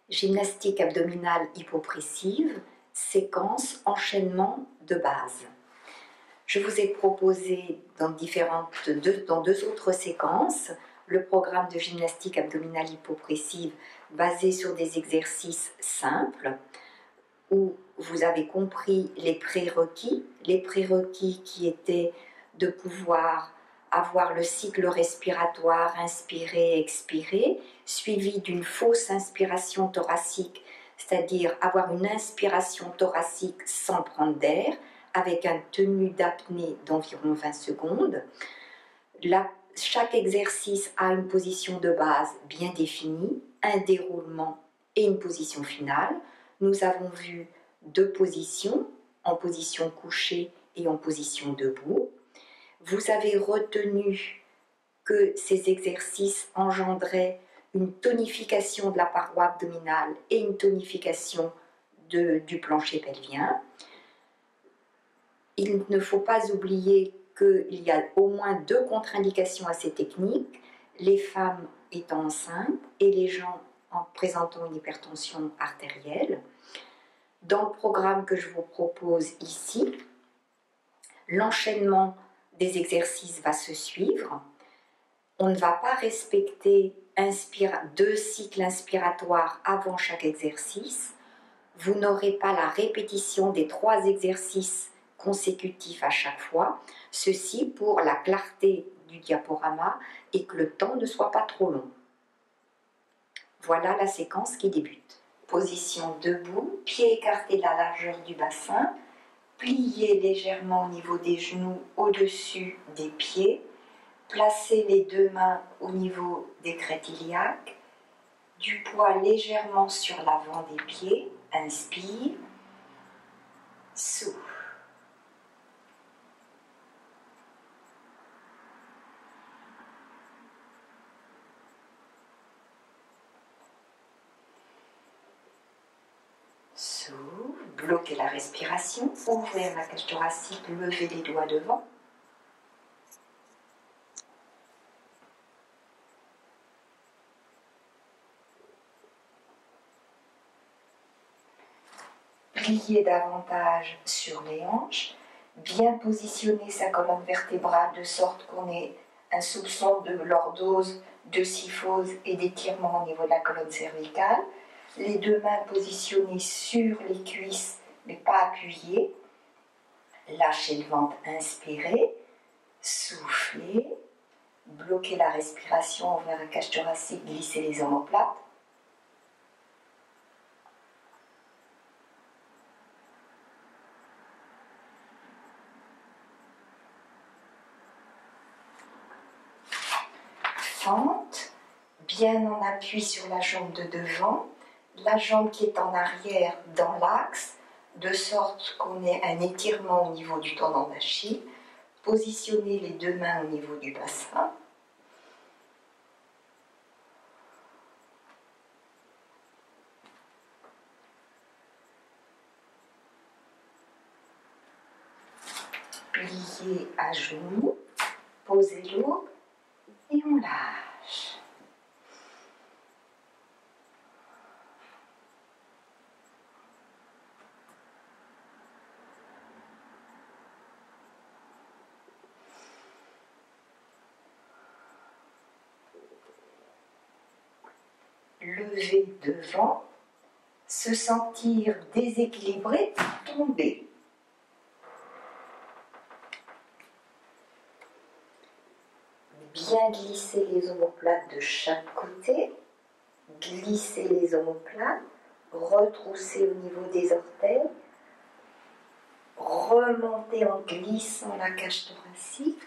Gymnastique abdominale hypopressive, séquence enchaînement de base. Je vous ai proposé dans deux autres séquences le programme de gymnastique abdominale hypopressive basé sur des exercices simples où vous avez compris les prérequis qui étaient de pouvoir avoir le cycle respiratoire inspiré, expiré, suivi d'une fausse inspiration thoracique, c'est-à-dire avoir une inspiration thoracique sans prendre d'air, avec une tenue d'apnée d'environ 20 secondes. Chaque exercice a une position de base bien définie, un déroulement et une position finale. Nous avons vu deux positions, en position couchée et en position debout. Vous avez retenu que ces exercices engendraient une tonification de la paroi abdominale et une tonification du plancher pelvien. Il ne faut pas oublier qu'il y a au moins deux contre-indications à ces techniques, les femmes étant enceintes et les gens en présentant une hypertension artérielle. Dans le programme que je vous propose ici, l'enchaînement des exercices va se suivre. On ne va pas respecter deux cycles inspiratoires avant chaque exercice. Vous n'aurez pas la répétition des 3 exercices consécutifs à chaque fois. Ceci pour la clarté du diaporama et que le temps ne soit pas trop long. Voilà la séquence qui débute. Position debout, pieds écartés de la largeur du bassin, pliez légèrement au niveau des genoux au-dessus des pieds, placez les deux mains au niveau des crêtes iliaques, du poids légèrement sur l'avant des pieds, inspire, souffle. Souffle, bloquez la respiration, ouvrez la cage thoracique, levez les doigts devant. Pliez davantage sur les hanches, bien positionner sa colonne vertébrale de sorte qu'on ait un soupçon de lordose, de syphose et d'étirement au niveau de la colonne cervicale. Les deux mains positionnées sur les cuisses, mais pas appuyées. Lâchez le ventre, inspirez, soufflez, bloquez la respiration, ouvrez la cage thoracique, glissez les omoplates. Fente, bien en appui sur la jambe de devant, la jambe qui est en arrière dans l'axe, de sorte qu'on ait un étirement au niveau du tendon d'Achille. Positionnez les deux mains au niveau du bassin. Pliez à genoux, posez l'eau et on lâche. Lever devant, se sentir déséquilibré, tomber. Bien glisser les omoplates de chaque côté, glisser les omoplates, retrousser au niveau des orteils, remonter en glissant la cage thoracique,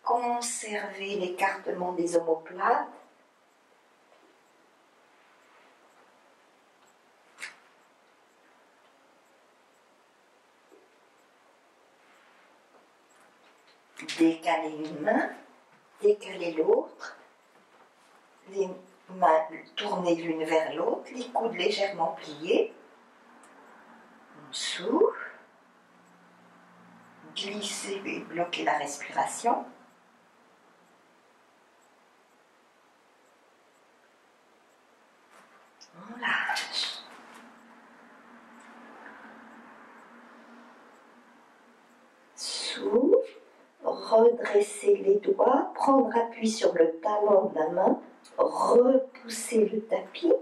conserver l'écartement des omoplates, décaler une main, décaler l'autre, les mains tournées l'une vers l'autre, les coudes légèrement pliés. On souffle, glisser et bloquer la respiration. on lâche. Souffle, redresser les doigts, prendre appui sur le talon de la main, repousser le tapis.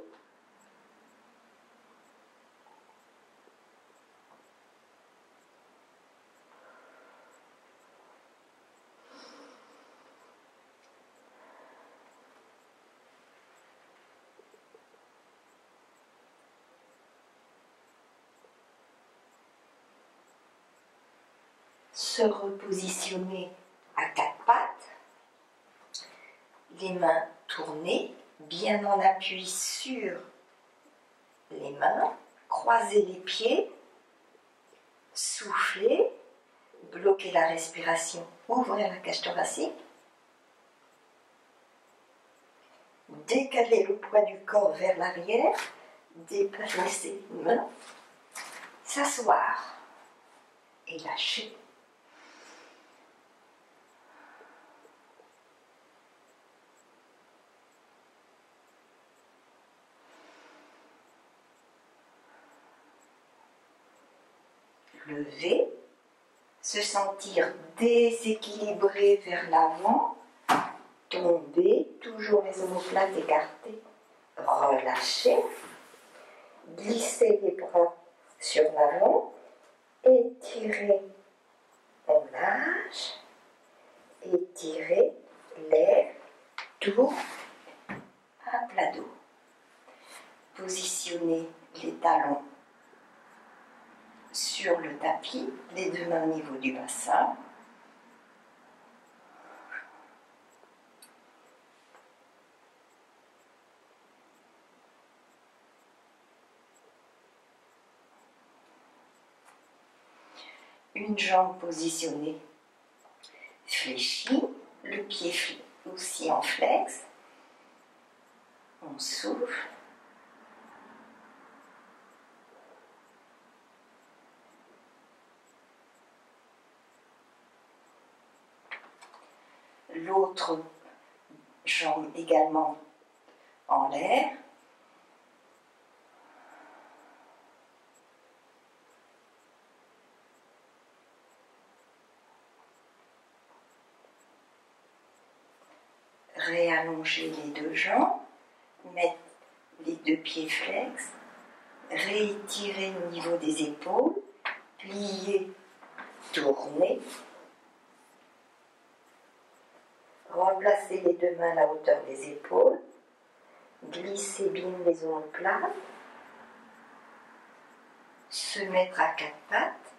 Se repositionner à quatre pattes, les mains tournées, bien en appui sur les mains, croiser les pieds, souffler, bloquer la respiration, ouvrir la cage thoracique, décaler le poids du corps vers l'arrière, déplacer les mains, s'asseoir et lâcher. Lever, se sentir déséquilibré vers l'avant, tomber, toujours les omoplates écartées, relâcher, glisser les bras sur l'avant, étirer, on lâche, étirer, lève, tourne, un plat dos. Positionnez les talons sur le tapis, les deux mains au niveau du bassin. Une jambe positionnée fléchie, le pied aussi en flex. On souffle. L'autre jambe également en l'air. Réallonger les deux jambes, mettre les deux pieds flex, réétirer au niveau des épaules, plier, tourner. Remplacer les deux mains à la hauteur des épaules, glisser bien les omoplates, se mettre à quatre pattes,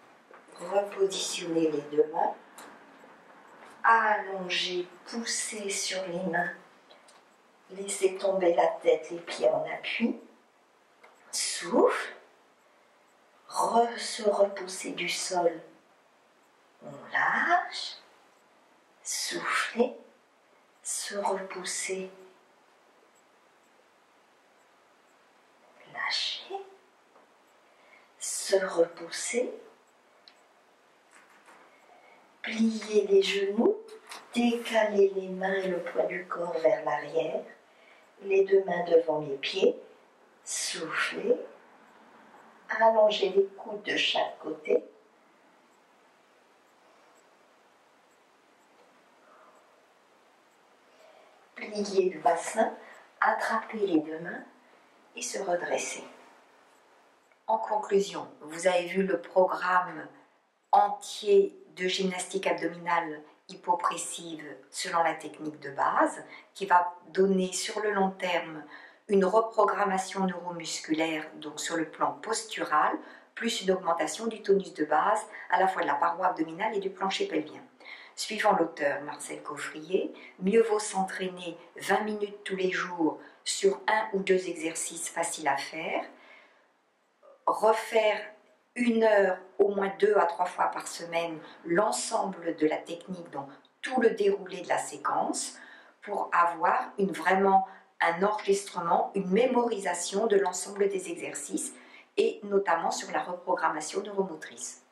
repositionner les deux mains, allonger, pousser sur les mains, laisser tomber la tête, les pieds en appui, souffle, se repousser du sol, on lâche, souffler, se repousser, lâcher, se repousser, plier les genoux, décaler les mains et le poids du corps vers l'arrière, les deux mains devant les pieds, souffler, allonger les coudes de chaque côté, plier le bassin, attraper les deux mains et se redresser. En conclusion, vous avez vu le programme entier de gymnastique abdominale hypopressive selon la technique de base qui va donner sur le long terme une reprogrammation neuromusculaire, donc sur le plan postural, plus une augmentation du tonus de base à la fois de la paroi abdominale et du plancher pelvien. Suivant l'auteur Marcel Coffrier, mieux vaut s'entraîner 20 minutes tous les jours sur 1 ou 2 exercices faciles à faire, refaire 1 heure, au moins 2 à 3 fois par semaine, l'ensemble de la technique, donc tout le déroulé de la séquence, pour avoir vraiment un enregistrement, une mémorisation de l'ensemble des exercices et notamment sur la reprogrammation neuromotrice.